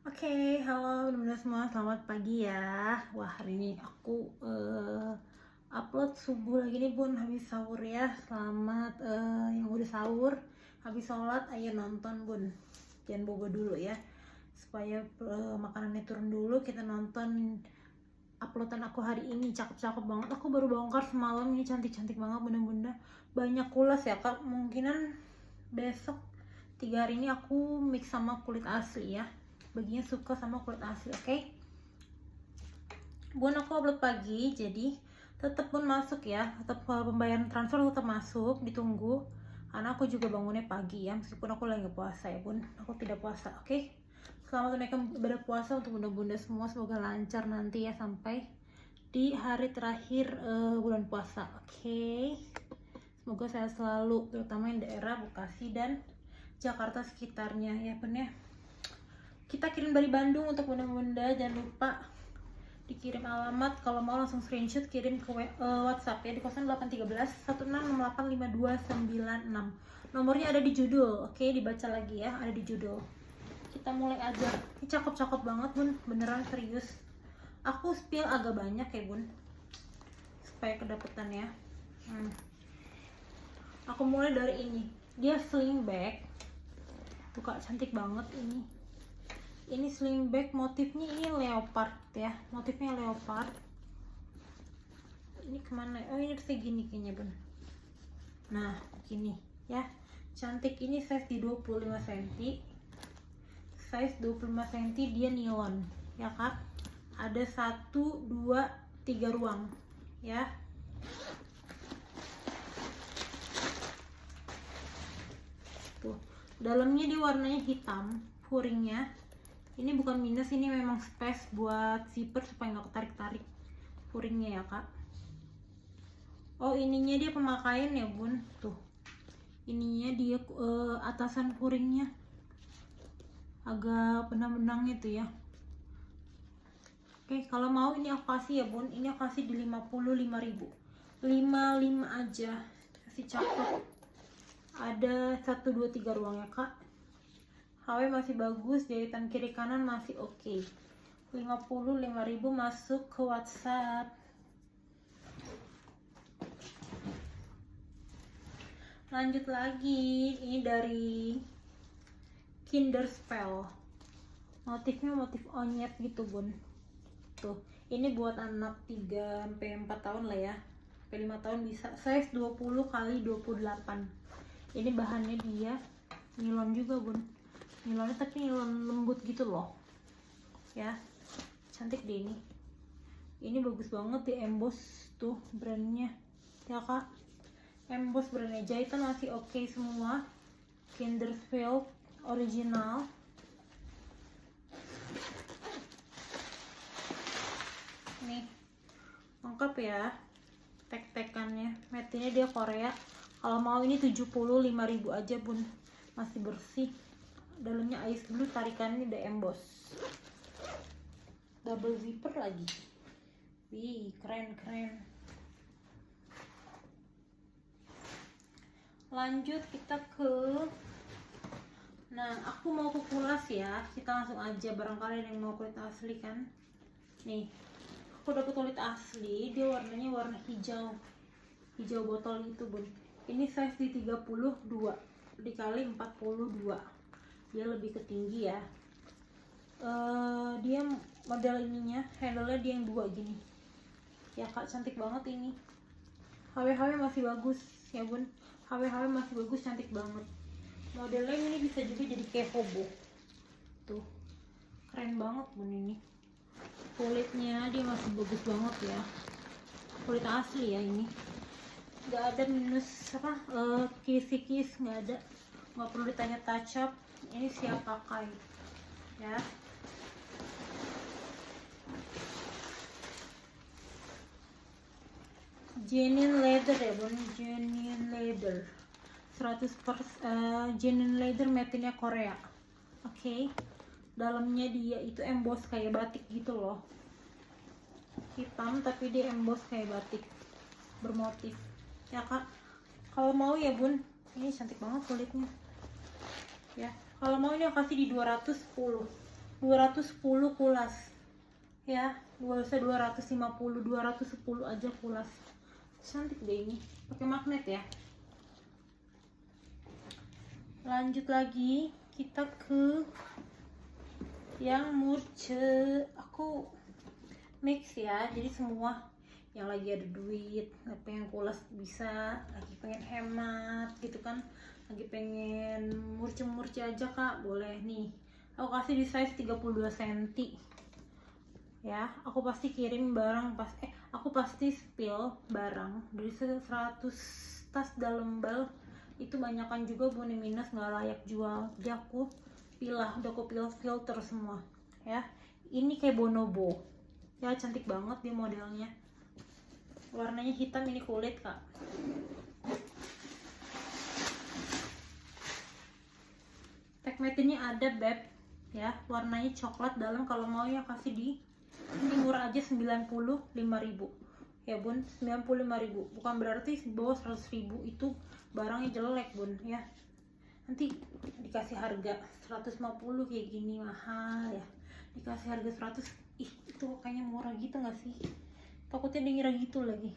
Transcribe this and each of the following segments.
Halo teman-teman semua, selamat pagi ya. Wah, hari ini aku upload subuh lagi nih bun, habis sahur ya. Selamat yang udah sahur, habis sholat ayo nonton bun. Jangan bobo dulu ya, supaya makanannya turun dulu. Kita nonton uploadan aku hari ini, cakep-cakep banget. Aku baru bongkar semalam, ini cantik-cantik banget bunda-bunda. Banyak kulas ya kak, kemungkinan besok 3 hari ini aku mix sama kulit asli ya, baginya suka sama kulit asli. Oke. Bun, aku upload pagi, jadi tetap pun masuk ya, tetap pembayaran transfer tetap masuk, ditunggu karena aku juga bangunnya pagi ya, meskipun aku lagi nggak puasa ya bun, aku tidak puasa. Oke. Selamat menunaikan ibadah puasa untuk bunda-bunda semua, semoga lancar nanti ya sampai di hari terakhir bulan puasa. Oke. Semoga sehat selalu, terutama yang daerah Bekasi dan Jakarta sekitarnya ya bun ya. Kita kirim dari Bandung untuk bunda-bunda, jangan lupa dikirim alamat. Kalau mau langsung screenshot kirim ke WhatsApp ya di 0813 16685296. Nomornya ada di judul. Oke, dibaca lagi ya, ada di judul. Kita mulai aja. Ini cakep-cakep banget bun, beneran serius. Aku spill agak banyak ya bun, supaya kedapetan ya. Aku mulai dari ini, dia sling bag, buka cantik banget ini. Ini sling bag, motifnya ini leopard ya, motifnya leopard. Ini kemana? Oh, ini segini kayaknya bun. Nah, gini ya, cantik. Ini size di 25 cm, size 25 cm, dia nilon ya kak. Ada 1, 2, 3 ruang ya. Tuh, dalamnya dia warnanya hitam, furingnya. Ini bukan minus, ini memang space buat zipper supaya nggak ketarik-tarik furingnya ya kak. Oh, ininya dia pemakaian ya bun, tuh ininya dia atasan furingnya agak benang-benang itu ya. Oke, kalau mau ini aku kasih ya bun, ini aku kasih di 55.000, 55 aja, kasih cakep. Ada 1, 2, 3 ruang ya kak. HW masih bagus, jahitan kiri kanan masih oke. 55.000 masuk ke WhatsApp. Lanjut lagi, ini dari Kinder Spell. Motifnya motif onyet gitu bun. Tuh, ini buat anak 3-4 tahun lah ya, sampai 5 tahun bisa. Size 20 x 28. Ini bahannya dia nilon juga bun, nilonnya tapi nilon lembut gitu loh ya. Cantik deh ini. Ini bagus banget di emboss tuh brandnya ya kak. Emboss brandnya, jahitan masih oke semua. Kinderfield original. Nih lengkap ya, tek-tekannya. Matenya dia Korea. Kalau mau ini 75.000 aja bun, masih bersih. Dalamnya ice blue, tarikannya udah emboss, double zipper lagi. Wih, keren-keren. Lanjut kita ke, nah aku mau ke kulas ya, kita langsung aja, barangkali ada yang mau kulit asli kan. Nih, aku dapet kulit asli, dia warnanya warna hijau, hijau botol itu bun. Ini size di 32 dikali 42, dia lebih ke tinggi ya. Dia model ininya, handle-nya dia yang 2 gini ya kak, cantik banget ini. HW masih bagus ya bun, HW masih bagus, cantik banget. Modelnya ini bisa juga jadi kayak hobo tuh, keren banget bun. Ini kulitnya dia masih bagus banget ya, kulit asli ya. Ini nggak ada minus apa, kis-kis nggak ada, nggak perlu ditanya touch up. Ini siap pakai ya. Genuine leather ya bun, genuine leather 100% genuine leather, made-nya Korea. Oke. Dalamnya dia itu emboss kayak batik gitu loh, hitam tapi dia emboss kayak batik bermotif ya kak. Kalau mau ya bun, ini cantik banget kulitnya ya. Kalau mau ini aku kasih di 210. 210 kulas ya, 250, 210 aja kulas. Cantik deh ini, pakai magnet ya. Lanjut lagi kita ke yang murce. Aku mix ya, jadi semua yang lagi ada duit, pengen kulas bisa, lagi pengen hemat gitu kan, lagi pengen murce aja kak, boleh nih. Aku kasih di size 32 cm ya. Aku pasti kirim barang aku pasti spill barang dari 100 tas dalam bal itu banyakan juga buni minus nggak layak jual, jadi aku pilah, udah aku filter semua ya. Ini kayak bonobo ya, cantik banget dia modelnya, warnanya hitam, ini kulit kak. Tag metinnya ada beb ya, warnanya coklat dalam. Kalau mau ya kasih di ini murah aja 95.000 ya bun, 95.000, bukan berarti bawah 100.000 itu barangnya jelek bun ya. Nanti dikasih harga 150 kayak gini mahal ya, dikasih harga 100, ih itu kayaknya murah gitu nggak sih, takutnya dia ngira gitu lagi.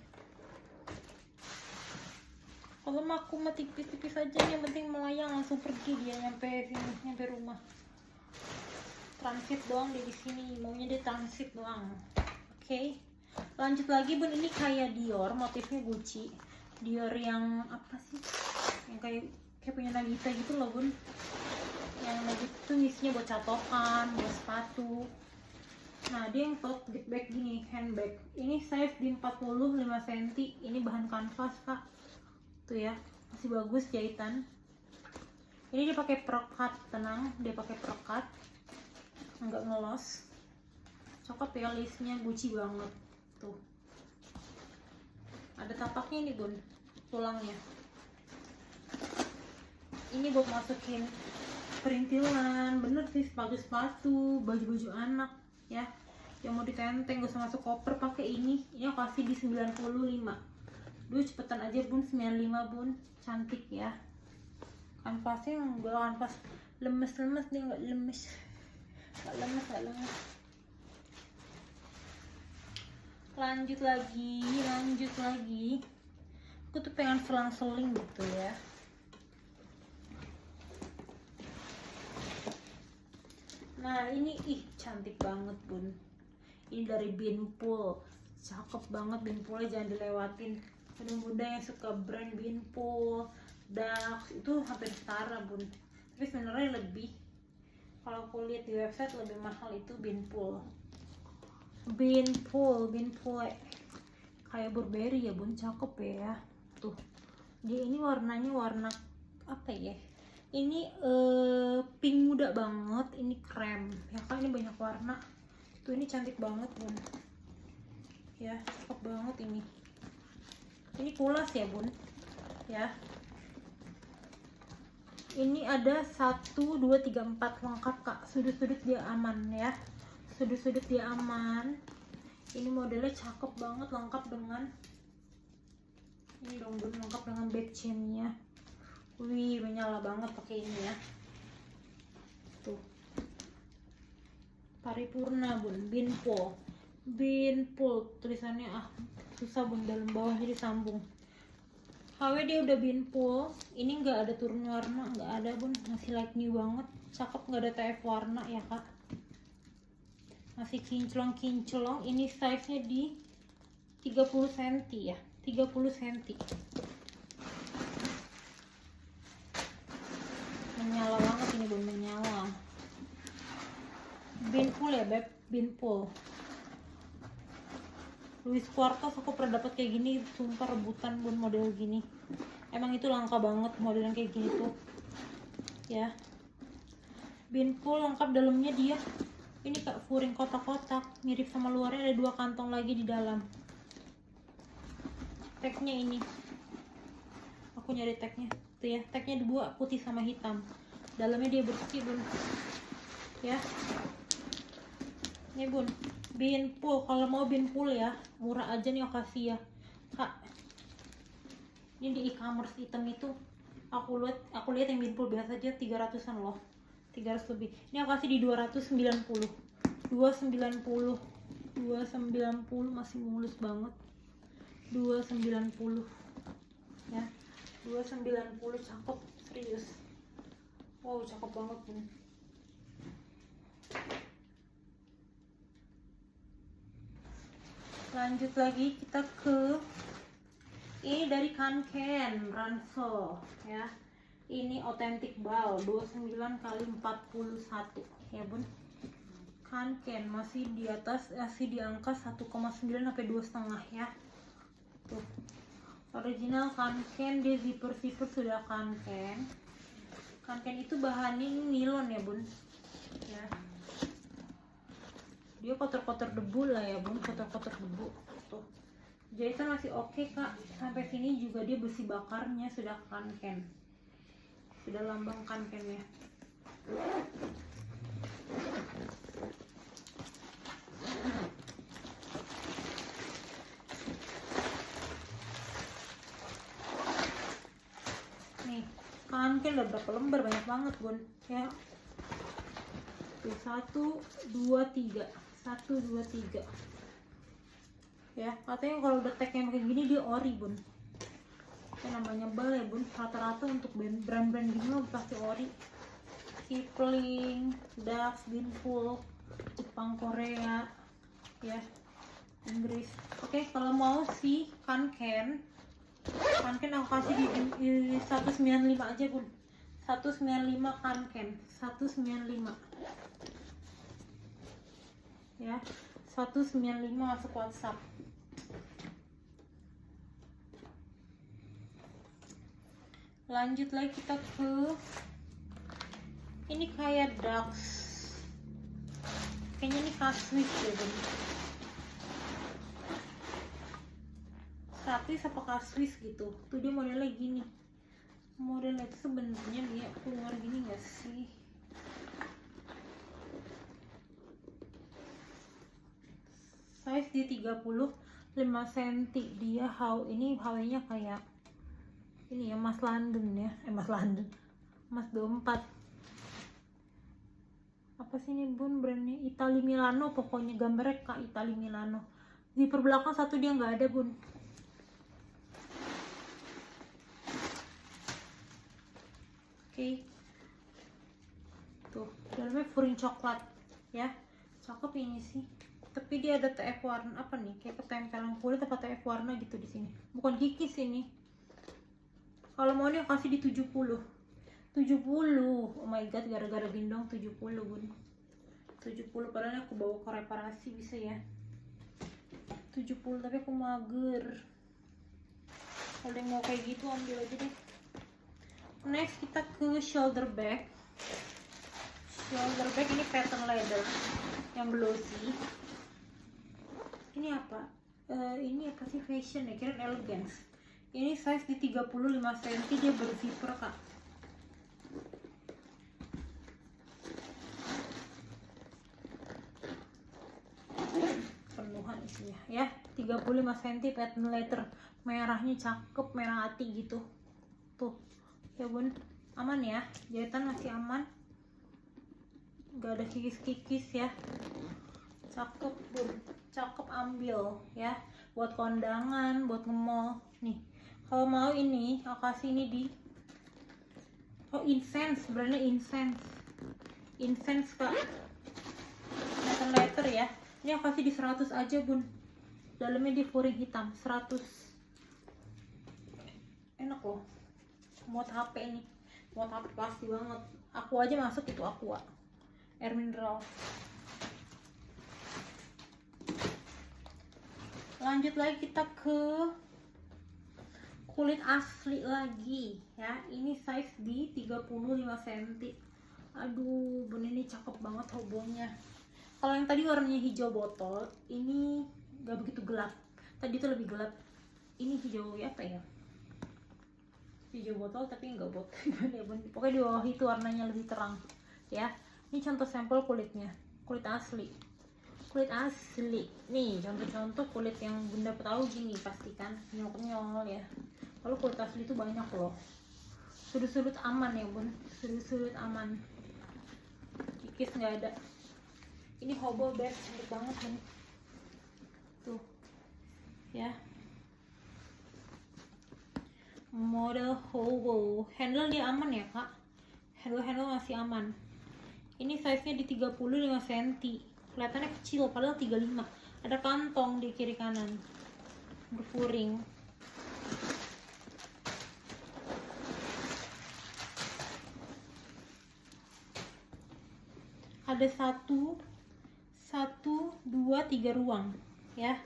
Kalau aku mah tipis-tipis aja, yang penting melayang langsung pergi dia, nyampe sini, nyampe rumah. Transit doang di sini, maunya dia transit doang. Oke. Lanjut lagi bun, ini kayak Dior, motifnya Gucci. Dior yang apa sih? Yang kayak punya Nagita gitu loh bun. Yang Nagita tuh isinya buat catokan, buat sepatu. Nah dia yang tote bag gini, handbag. Ini size di 45 cm. Ini bahan kanvas kak. Tuh ya, masih bagus jahitan. Ini dia pakai perekat, tenang, dia pakai perekat, nggak ngelos. Cakep ya, listnya Gucci banget. Tuh, ada tapaknya nih bun, tulangnya. Ini buat masukin perintilan, bener sih, sepatu, baju-baju anak ya. Yang mau ditenteng gak usah masuk koper, pakai ini. Ini aku kasih di 95. Duh cepetan aja bun, 95 bun, cantik ya. Kanvasnya enggak kanvas lemes-lemes, dia nggak lemes, nggak lemes. Lanjut lagi. Aku tuh pengen selang-seling gitu ya. Nah ini cantik banget bun. Ini dari Binpool, cakep banget Binpoolnya, jangan dilewatin. Muda-muda yang suka brand Binpool, Dax itu hampir setara bun, tapi sebenarnya lebih, kalau aku lihat di website lebih mahal itu Binpool kayak Burberry ya bun, cakep ya. Tuh dia ini warnanya warna apa ya, ini pink muda banget, ini krem ya kan, ini banyak warna tuh, ini cantik banget bun ya, cakep banget ini kulas ya bun ya. Ini ada 1, 2, 3, 4 lengkap kak, sudut-sudut dia aman ya, sudut-sudut dia aman. Ini modelnya cakep banget, lengkap dengan ini dong bun, lengkap dengan back chainnya. Wih menyala banget pakai ini ya. Tuh paripurna bun, Binpool tulisannya, susah bun, dalam bawah jadi sambung. KW dia udah Binpool, ini nggak ada turun warna, nggak ada bun, masih like new banget, cakep, nggak ada TF warna ya kak, masih kinclong. Ini size nya di 30 cm ya, 30 cm. Menyala banget ini bun, menyala. Binpool ya beb, Binpool. Louis Vuitton aku pernah dapat kayak gini, sumpah rebutan bun, model gini. Emang itu langka banget model yang kayak gini tuh. Ya. Binpool lengkap dalamnya dia. Ini kak furing kotak-kotak, mirip sama luarnya, ada 2 kantong lagi di dalam. Tagnya ini. Aku nyari tagnya. Tuh ya, tagnya 2 putih sama hitam. Dalamnya dia bersih bun. Ya. Nih bun, Binpool, kalau mau Binpool ya murah aja nih, kasih ya kak. Ini di e-commerce item itu aku lihat yang Binpool biasa aja 300-an loh, 300 lebih. Ini aku kasih di 290. 290 masih mulus banget. 290 ya. 290 cakep, serius. Wow, cakep banget Bun. Lanjut lagi kita ke ini dari Kanken Ransel ya. Ini authentic ball 29 kali 41 ya Bun. Kanken masih di atas, masih di angka 1,9 sampai 2,5 ya. Tuh. Original Kanken, dia zipper sudah Kanken. Kanken itu bahannya nilon ya Bun. Ya. Dia kotor-kotor debu lah ya Bun, kotor-kotor debu. Tuh. Jahitan masih oke Kak. Sampai sini juga dia besi bakarnya sudah Kanken. Sudah lambang Kanken ya. Nih, Kanken udah berapa lembar, banyak banget Bun ya. 1, 2, 3 ya, katanya kalau udah tagnya kayak gini dia ori Bun. Ya, namanya bal ya Bun, rata-rata untuk brand-brand gini mah pasti ori. Kipling, Dax, Binful, Jepang, Korea ya, Inggris. Oke, kalau mau si Kanken aku kasih di 195 aja Bun. 195 Kanken, 195 ya, 195 masuk WhatsApp. Lanjut lagi kita ke ini kayak Dax, kayaknya ini Kaswis ya Bun. Kaswis apa Kaswis gitu tuh, dia modelnya gini. Modelnya itu sebenarnya dia keluar gini gak sih? Size dia 35 cm. Dia ini HW-nya kayak ini ya, Mas London ya. Mas 24. Apa sih ini Bun brandnya? Italia Milano pokoknya, gambarnya Kak, Italia Milano. Zipper belakang satu dia nggak ada Bun. Oke. Tuh, dalamnya furing coklat ya. Cakep ini sih. Tapi dia ada TF warna apa nih? Kayak ketempelan kulit apa TF warna gitu di sini. Bukan kikis ini. Kalau mau dia kasih di 70. 70. Oh my god, gara-gara gendong 70 Bun. 70 padahal aku bawa ke reparasi bisa ya. 70 tapi aku mager. Kalau yang mau kayak gitu ambil aja deh. Next kita ke shoulder bag. Shoulder bag ini pattern leather yang glossy. Ini apa? Ini apa sih, fashion ya, kira elegance. Ini size di 35 cm, dia berzipper Kak. Penuhan isinya ya, 35 cm pattern leather. Merahnya cakep, merah hati gitu. Tuh ya Bun, aman ya, jahitan masih aman, gak ada kikis-kikis ya. Cakep Bun, cakep, ambil ya buat kondangan, buat nge-mall nih. Kalau mau ini aku kasih ini di Incense, brandnya Incense Kak, pattern leather ya. Ini aku kasih di 100 aja Bun. Dalamnya di furing hitam, 100. Enak loh, muat HP ini, muat HP pasti banget. Aku aja masuk itu Aqua air mineral. Lanjut lagi kita ke kulit asli lagi ya. Ini size di 35 cm. Aduh Bun, ini cakep banget hobonya. Kalau yang tadi warnanya hijau botol, ini gak begitu gelap. Tadi itu lebih gelap. Ini hijau ya, apa ya? Hijau botol tapi enggak botol. Pokoknya di bawah itu warnanya lebih terang ya. Ini contoh sampel kulitnya, kulit asli. Kulit asli nih, contoh-contoh kulit yang Bunda tahu gini pastikan nyol-nyol ya. Kalau kulit asli itu banyak loh. Sudut-sudut aman ya Bun, sudut-sudut aman. kikis nggak ada. Ini hobo bag, cantik banget nih tuh ya, model hobo. Handle dia aman ya kak, handle masih aman. Ini size nya di 35 cm, kelihatannya kecil padahal 35. Ada kantong di kiri kanan, berfuring. Ada 1, 2, 3 ruang ya.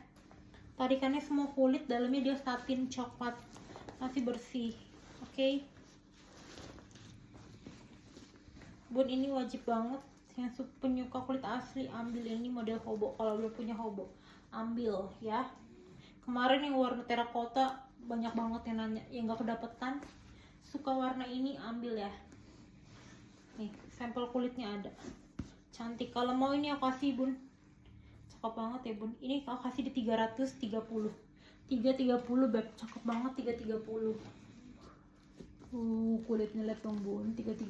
Tarikannya semua kulit, dalamnya dia satin coklat, masih bersih. Oke. Bun, ini wajib banget yang penyuka kulit asli ambil ini model hobo. Kalau belum punya hobo ambil ya. Kemarin yang warna terakota banyak banget yang nanya, yang gak kedapetan suka warna ini ambil ya. Nih sampel kulitnya ada, cantik. Kalau mau ini aku kasih bun, cakep banget ya bun. Ini aku kasih di 330 beb, cakep banget 330. Kulitnya lihat dong bun, 330.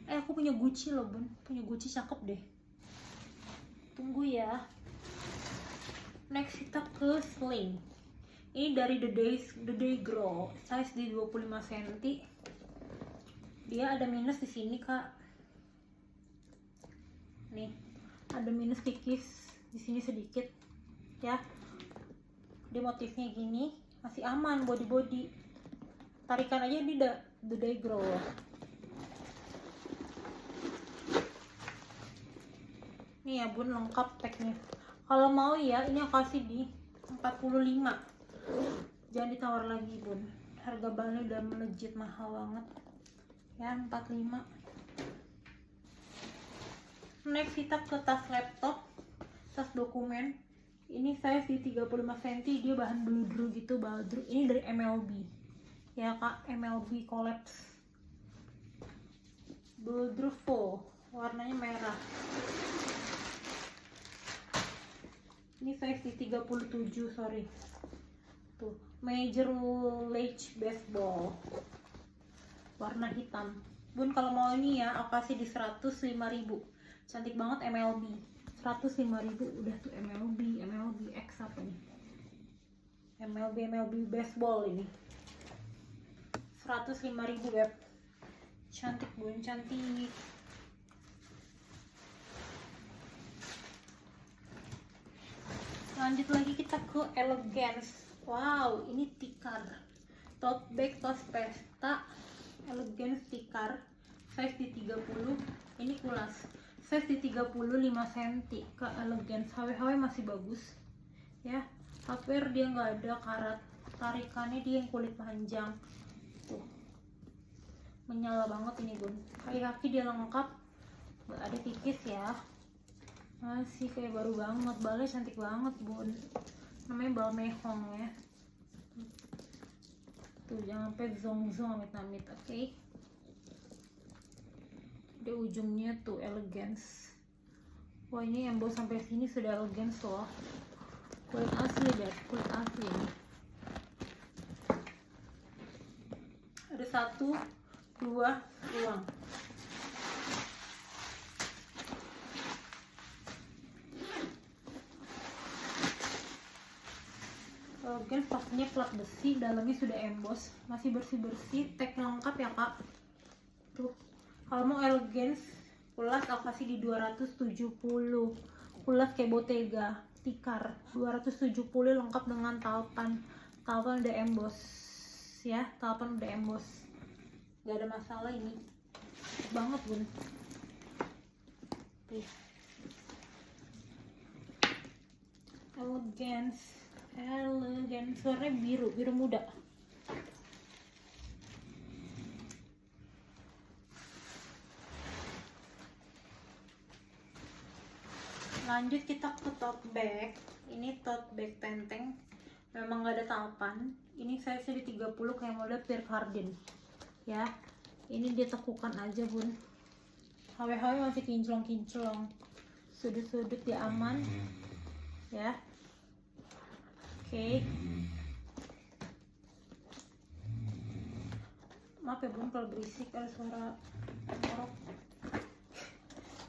Aku punya Gucci loh bun, punya Gucci cakep deh. Tunggu ya. Next kita ke Sling. Ini dari The Day Grow, size di 25 cm. Dia ada minus di sini kak. Nih, ada minus kikis di sini sedikit ya. Dia motifnya gini, masih aman body. Tarikan aja di The Day Grow. Nih ya bun, lengkap packnya. Kalau mau ya, ini aku kasih di 45. Jangan ditawar lagi bun, harga bahannya udah melejit mahal banget ya, 45. Next kita ke tas laptop, tas dokumen. Ini size di 35 cm, dia bahan bludru gitu, baldru. Ini dari MLB ya kak, MLB Collapse bludru full, warnanya merah. Ini size di 37, sorry. Tuh, Major League Baseball, warna hitam. Bun, kalau mau ini ya, aku kasih di 105.000. Cantik banget MLB. 105.000 udah tuh MLB X apa nih? MLB Baseball ini. 105.000 web. Cantik bun, cantik. Lanjut lagi kita ke Elegance. Wow, ini tikar. Tote bag, tos pesta. Elegance tikar. Size di 30. Ini kulas. Size di 35 cm ke Elegance. HW masih bagus. Ya, hardware dia nggak ada karat. Tarikannya dia yang kulit panjang. Tuh. Menyala banget ini bun. Kaki-kaki dia lengkap. Nggak ada kikis ya. Masih kayak baru banget, balnya cantik banget bun, namanya bal mehong ya. Tuh jangan sampai zong amit-amit, oke? Di ujungnya tuh Elegance. Wah, ini yang bawa sampai sini sudah Elegance loh. Kulit asli deh, kulit asli ini. Ada 1, 2 ruang. Elegance pastinya plat besi, dalamnya sudah emboss, masih bersih, tag lengkap ya kak. Tuh, kalau mau Elegance kulas aku kasih di 270. Kulas kayak Bottega tikar 270 lengkap dengan talpan udah emboss ya, talpan udah emboss, gak ada masalah ini banget bun. Tuh. Elegance warnanya biru muda. Lanjut kita ke tote bag. Ini tote bag tenteng, memang gak ada talpan. Ini size di 30 kayak model Pierre Cardin ya. Ini dia tekukan aja bun, HW masih kinclong, sudut dia aman ya. Oke. Maaf ya bun kalau berisik, ada suara ngorok.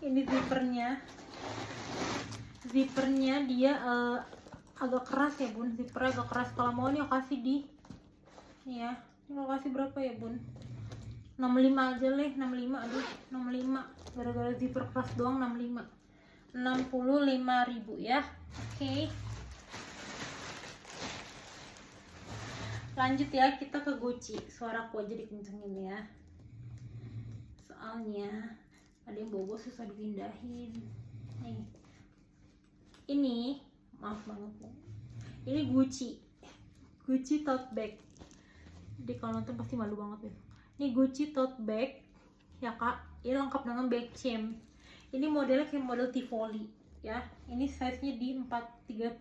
Ini zippernya dia agak keras ya bun, zippernya agak keras. Kalau mau nih aku kasih di ini ya, ini aku kasih berapa ya bun, 65 aja leh, 65. Aduh 65, gara-gara zipper keras doang 65, 65.000 ya. Oke. Lanjut ya, kita ke Gucci. Suaraku aja dikencengin ya, soalnya ada yang bobo susah dipindahin. Nih, ini maaf banget ya, ini Gucci tote bag. Jadi kalau nonton pasti malu banget ya. Ini Gucci tote bag ya kak, ini lengkap dengan bag chain. Ini modelnya kayak model Tivoli ya. Ini size nya di 439.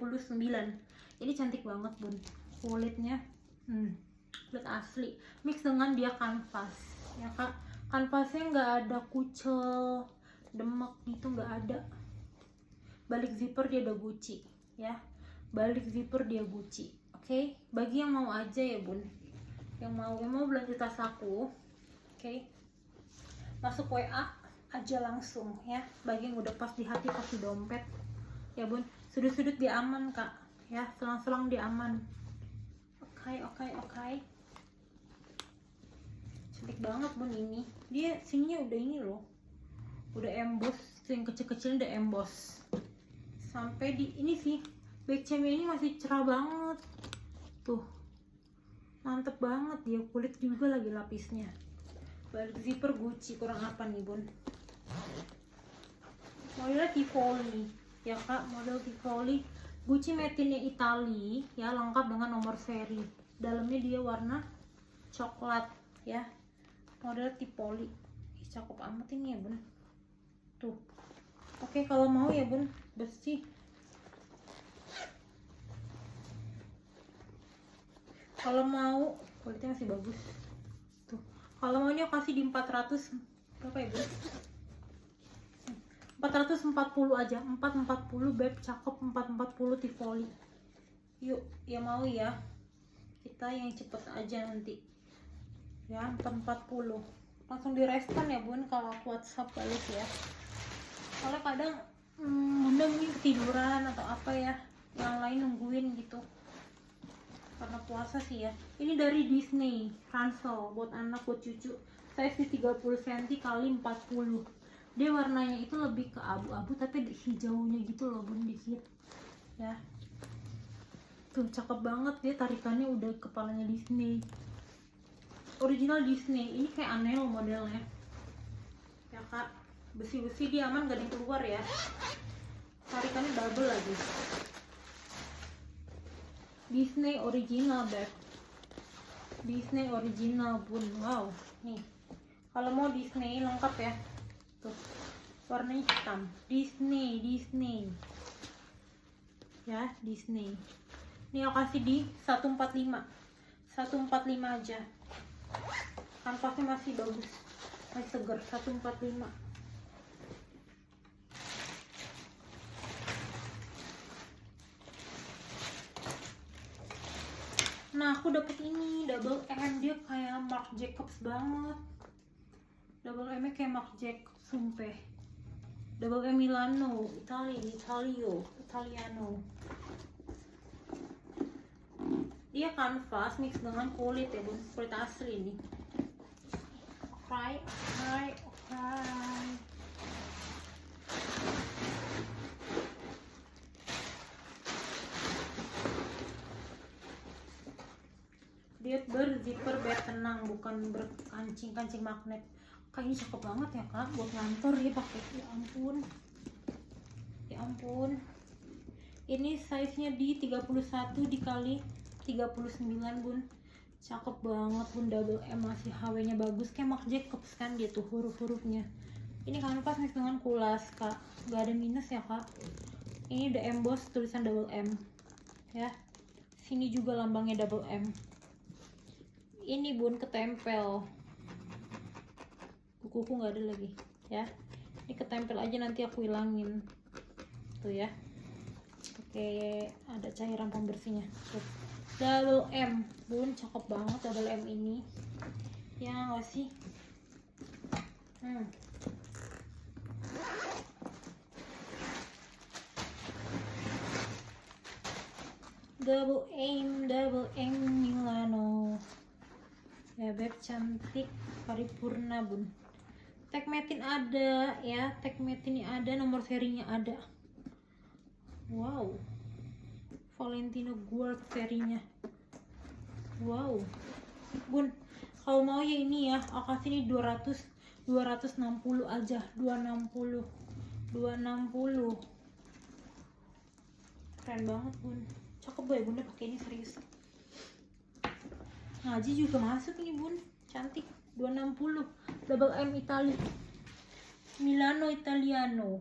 Ini cantik banget bun, kulitnya kulit asli, mix dengan dia kanvas ya kak. Kanvasnya nggak ada kucel demek gitu, nggak ada. Balik zipper dia udah Gucci ya, balik zipper dia Gucci. Oke. Bagi yang mau aja ya bun, yang mau belanja tas aku, oke, masuk WA aja langsung ya. Bagi yang udah pas di hati, pas di dompet ya bun. Sudut-sudut dia aman kak ya, selang-selang dia aman. Oke. Cantik banget bun ini. Dia sininya udah ini loh, udah emboss, yang kecil-kecilnya udah emboss. Sampai di ini sih, bag chainnya ini masih cerah banget. Tuh, mantep banget dia, kulit juga lagi lapisnya. Balik zipper Gucci, kurang apa nih bun? Modelnya Tivoli ya kak, model Tivoli. Gucci made in Italy ya, lengkap dengan nomor seri. Dalamnya dia warna coklat ya, model Tivoli. Cakep amat ini ya bun. Tuh. Oke, kalau mau ya bun, bersih. Kalau mau, kulitnya masih bagus. Tuh. Kalau maunya kasih di 400 berapa ya bun? 440 aja, 440 beb cakep, 440 Tivoli. Yuk, ya mau ya. Kita yang cepet aja nanti. Ya, 440. Langsung di respon ya bun kalau aku WhatsApp balik ya. Soalnya kadang bunda mungkin ketiduran atau apa ya, yang lain nungguin gitu. Karena puasa sih ya. Ini dari Disney, ransel buat anak, buat cucu. Size di 30 cm kali 40. Dia warnanya itu lebih ke abu-abu tapi hijaunya gitu loh bun, dikit ya. Tuh cakep banget, dia tarikannya udah kepalanya Disney, original Disney. Ini kayak aneh loh modelnya ya kak, besi-besi dia aman, gak ada yang keluar ya. Tarikannya double lagi, Disney original beb, Disney original bun. Wow, nih kalau mau Disney lengkap ya. Tuh, warnanya hitam, Disney ya, Disney. Ini aku kasih di 145 aja. Kanvasnya masih bagus, masih segar, 145. Nah, aku dapet ini double M, dia kayak Marc Jacobs banget. Double M nya kayak Marc Jacobs, sumpah. Double M Milano, Italiano. Dia kanvas mix dengan kulit ya bun, kulit asli nih. Oke. Dia berzipper biar tenang, bukan berkancing-kancing magnet. Kayaknya cakep banget ya kak, buat ngantor ya pakai. Ya ampun. Ini size nya di 31 dikali 39 bun. Cakep banget bun, double M, masih HW nya bagus kayak Marc Jacobs kan dia tuh huruf-hurufnya. Ini kanvas mix dengan kulas kak, gak ada minus ya kak. Ini udah emboss tulisan double M ya. Sini juga lambangnya double M. Ini bun ketempel, bukuku nggak ada lagi ya. Ini ketempel aja, nanti aku hilangin tuh ya. Oke, ada cairan pembersihnya tuh. Double M bun, cakep banget double M ini. Ya nggak sih? Double aim Milano. Ya beb cantik, paripurna bun. Tag metin ada ya, tag metinnya ada, nomor serinya ada. Wow, Valentino Guard serinya. Wow, bun, kalau mau ya ini ya, aku kasih ini 260 aja, 260. Keren banget bun, cakep boy bunda pakai ini serius. Ngaji juga masuk ini bun, cantik. 260 double M Itali Milano Italiano.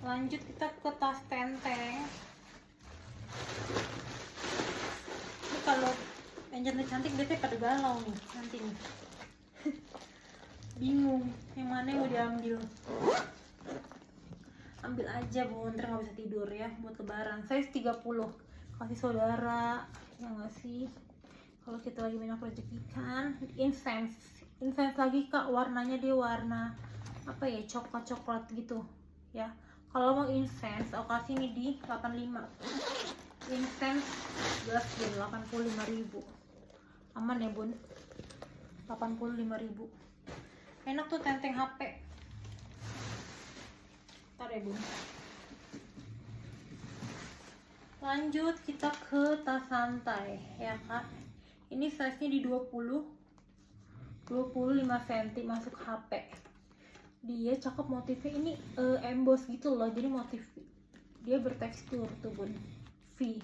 Lanjut kita ke tas tenteng. Ini kalau yang cantik biasanya pada galau nih nanti nih. Bingung yang mana yang mau diambil. Ambil aja bun, ntar nggak bisa tidur ya buat lebaran. Size 30, kasih saudara ya nggak sih, kalau kita lagi banyak rezeki kan. Incense lagi kak, warnanya dia warna apa ya, coklat gitu ya. Kalau mau incense aku kasih ini di 85. Incense gelas bin 85.000, aman ya bun, 85.000. Enak tuh tenteng HP. Ntar ya bun. Lanjut kita ke tas santai ya kak. Ini size nya di 25 cm, masuk HP. Dia cakep motifnya, ini emboss gitu loh, jadi motif dia bertekstur tuh bun, V.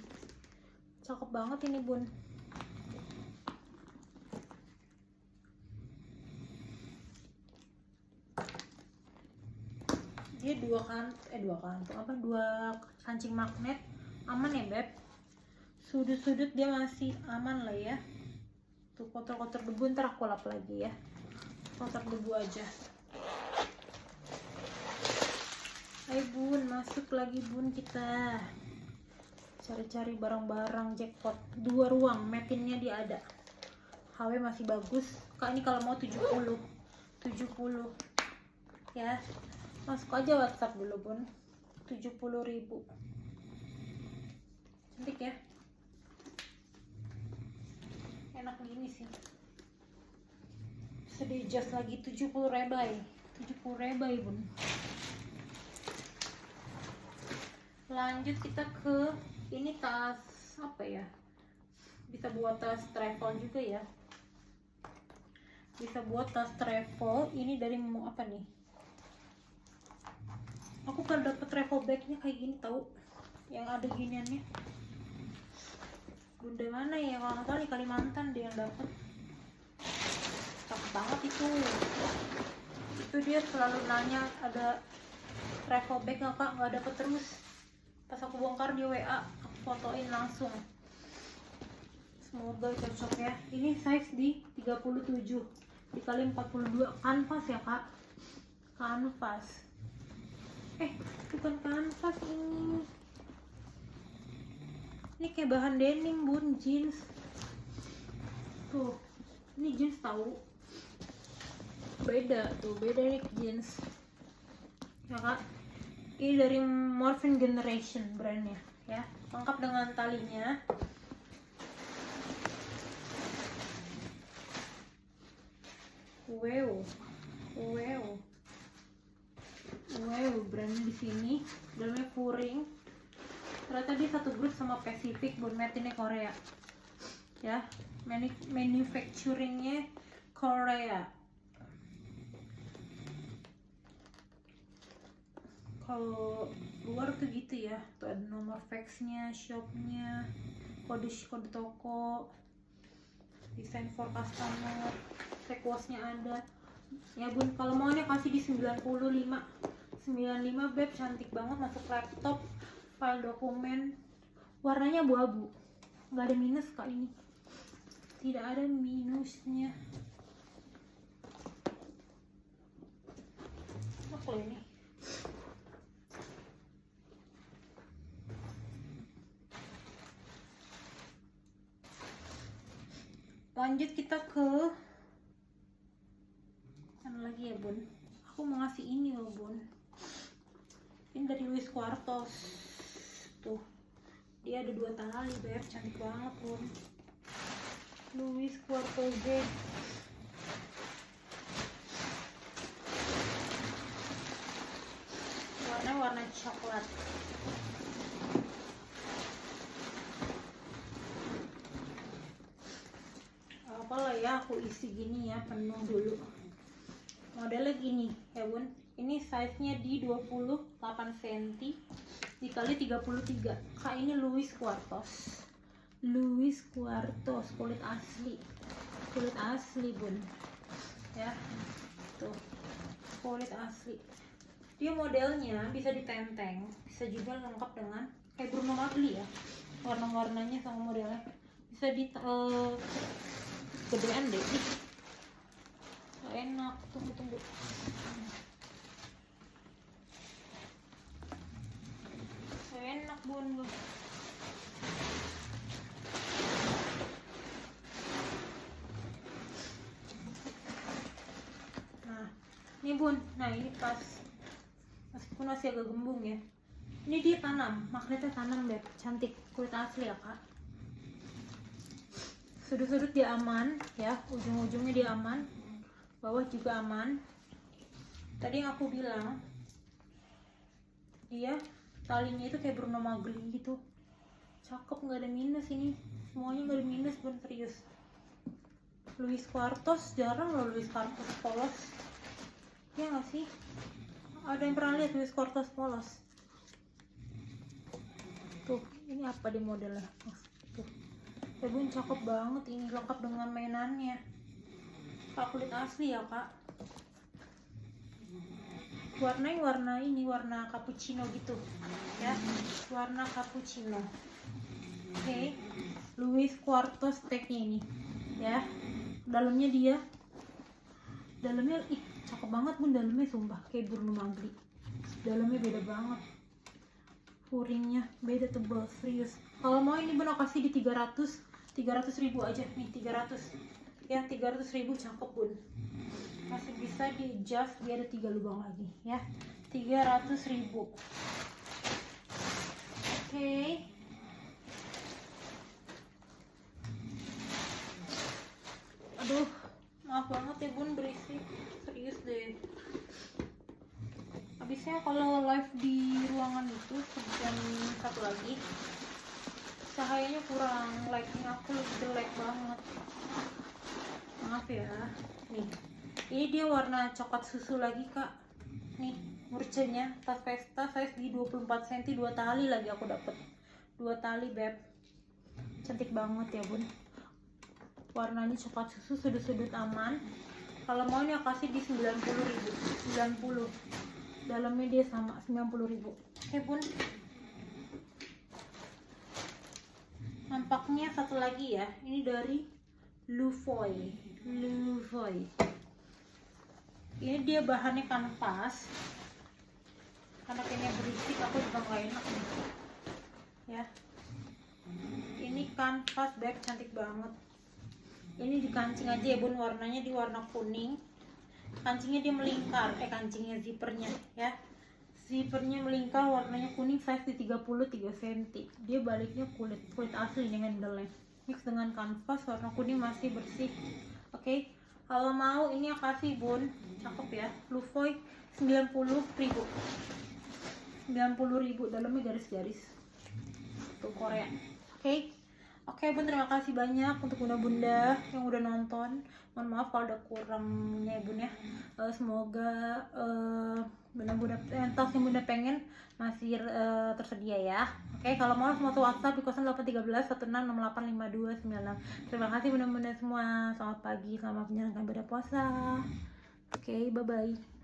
Cakep banget ini bun. Dia dua kancing magnet, aman ya beb. Sudut-sudut dia masih aman lah ya. Tuh kotor-kotor debu ntar aku lap lagi ya, kotor debu aja. Ayo bun, masuk lagi bun, kita cari-cari barang-barang jackpot. 2 ruang, metinnya dia ada, HW masih bagus kak. Ini kalau mau 70 ya, masuk aja WhatsApp dulu bun. 70.000, cantik ya, enak gini sih. Sedih just lagi 70 rebai bun. Lanjut kita ke ini tas apa ya, bisa buat tas travel juga ya, bisa buat tas travel. Ini dari apa nih, aku kan dapet travel bagnya kayak gini tahu, yang ada giniannya. Bunda mana ya, kalau nggak salah di Kalimantan dia yang dapet. Cakep banget itu dia selalu nanya ada travel bag nggak kak, nggak dapet terus. Pas aku bongkar di WA, aku fotoin langsung. Semoga cocok ya. Ini size di 37 dikali 42, kanvas ya kak, kanvas. Bukan kanvas ini. Ini kayak bahan denim bun, jeans. Tuh, ini jeans tahu. Beda ini jeans. Ya kak. Ini dari Morphin Generation brandnya ya, lengkap dengan talinya. Wow, brandnya di sini, dalamnya puring. Ternyata dia satu grup sama Pacific, bun, metinnya Korea ya, manufacturingnya Korea. Kalau luar tuh gitu ya, tuh ada nomor faxnya, shopnya, kode toko, design for customer, requestnya ada ya bun. Kalau maunya kasih di 95 beb, cantik banget, masuk laptop, file dokumen. Warnanya abu-abu, nggak ada minus kak, ini tidak ada minusnya. Apa ini? lanjut kita ke mana lagi ya bun, aku mau ngasih ini loh bun, ini dari Louis Quartos tuh, dia ada 2 tali beb, cantik banget bun. Louis Quartos Z, warna coklat. Apalah ya, aku isi gini ya, penuh dulu. Modelnya gini ya bun, ini size nya di 28 cm dikali 33. Kak, ini Louis Quartos, Louis Quartos kulit asli bun ya, tuh kulit asli. Dia modelnya bisa ditenteng, bisa juga lengkap dengan kayak Bruno Magli ya, warna-warnanya sama modelnya bisa di gedean deh. Enak, tunggu enak bun. Nah ini bun, nah ini pas, meskipun masih agak gembung ya, ini dia tanam, magnetnya tanam deh, cantik, kulit asli ya kak. Sudut-sudut dia aman ya, ujung-ujungnya dia aman, bawah juga aman. Tadi yang aku bilang dia talinya itu kayak Bruno Magli gitu, cakep, nggak ada minus, ini semuanya nggak ada minus bun, serius. Louis Quartos, jarang loh Louis Quartos polos ya nggak sih, ada yang pernah lihat Louis Quartos polos? Tuh ini apa di modelnya tuh ya bun, cakep banget, ini lengkap dengan mainannya. Kak, kulit asli ya kak, warnanya warna ini, warna cappuccino gitu ya, warna cappuccino. Oke, Louis Quartos tagnya ini ya. Dalamnya cakep banget bun, dalamnya sumpah kayak Bruno Magli, dalamnya beda banget, furingnya beda, tebal, serius. Kalau mau ini bun aku kasih di 300 ribu aja nih, 300 ya, 300 ribu, cakep bun, masih bisa di adjust, dia ada 3 lubang lagi ya, 300 ribu. Oke. Aduh maaf banget ya bun, berisik, serius deh. Habisnya kalau live di ruangan itu jam 1 lagi, cahayanya kurang, light-nya aku lebih jelek banget, maaf ya. Nih, ini dia warna coklat susu lagi kak, nih murcenya, tas pesta, size di 24 cm, 2 tali lagi aku dapet, 2 tali beb, cantik banget ya bun. Warnanya coklat susu, sudut-sudut aman. Kalau mau ini aku kasih di 90 ribu, 90, dalamnya dia sama 90 ribu. Oke bun, nampaknya satu lagi ya, ini dari Luvoy. Ini dia bahannya kanvas, karena kayaknya berisik aku juga gak enak nih ya. Ini kanvas beb, cantik banget. Ini di kancing aja ya bun, warnanya di warna kuning, kancingnya dia melingkar, kancingnya zippernya ya, zippernya melingkar, warnanya kuning, size di 33 cm. Dia baliknya kulit asli dengan handle-nya, mix dengan kanvas, warna kuning masih bersih. Oke, kalau mau ini aku kasih bun, cakep ya, Luvoy, 90 ribu, 90 ribu, dalamnya garis-garis tuh Korea. Oke bun, terima kasih banyak untuk bunda-bunda yang udah nonton. Mohon maaf kalau ada kurangnya ya bun ya. Semoga bunda-bunda tas yang bunda pengen masih tersedia ya. Oke, kalau mau langsung masuk WhatsApp di 0813 16685296. Terima kasih bunda-bunda semua. Selamat pagi, selamat menjalankan ibadah puasa. Oke, bye bye.